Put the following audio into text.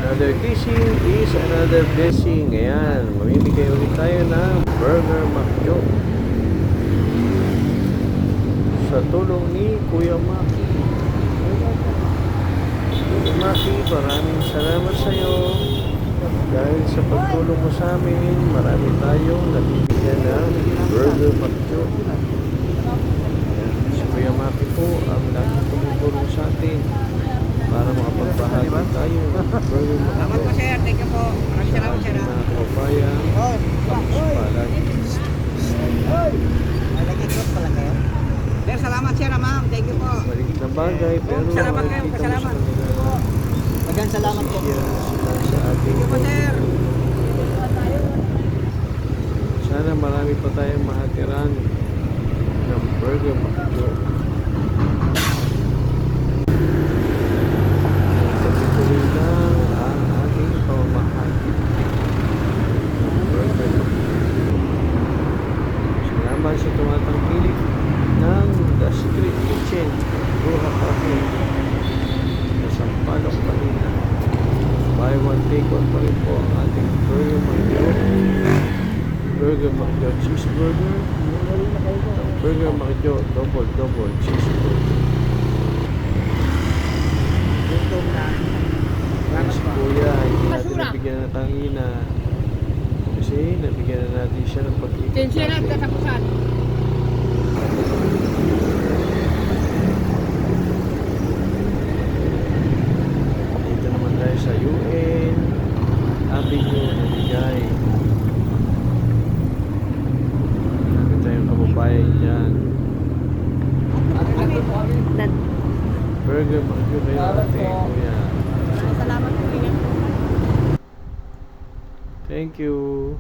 Another kissing is another blessing. Ayan, mamimigay ulit tayo ng Burger McJo sa tulong ni Kuya Maki. Kuya Maki, maraming salamat sa iyo. Dahil sa pagtulong mo sa amin, marami tayong nabibigyan ng Burger McJo. Si Kuya Maki po ang laging tumutulong sa atin para makapagbahagi tayo ng Burger Salamat McJo po, sir. Thank you po. Maraming salamat, sir. mga kababayan. Tapos palagi. Nalagay ko pala kayo. Sir, salamat, sir, ma'am. Thank you po. Maliit na bagay, pero Salamat kayo, makikita mo sa salamat. kanila. Magang salamat po. Siya sila sa ating Thank you po, sir. sana marami pa tayong mahatiran ng Burger McJo. Pagkatuloy lang ang ating pamamahal ng Burger McJo. Salamat sa tumatangkilik ng The Street Kitchen, Ruha Cafe sa Sampaloc, Manila. Buy one, take one pa rin po ang ating Burger McJo. Burger McJo cheeseburger, Burger McJo double cheeseburger. Si Kuya, hindi natin nabigyan ng tangina kasi nabigyan na natin siya ng pag-ikot. Tensya na, katapusan. Dito naman tayo sa UN Avenue nabigay. Marami tayong kababayan dyan. Burger McJo kayo ating Kuya. Salamat po. Thank you.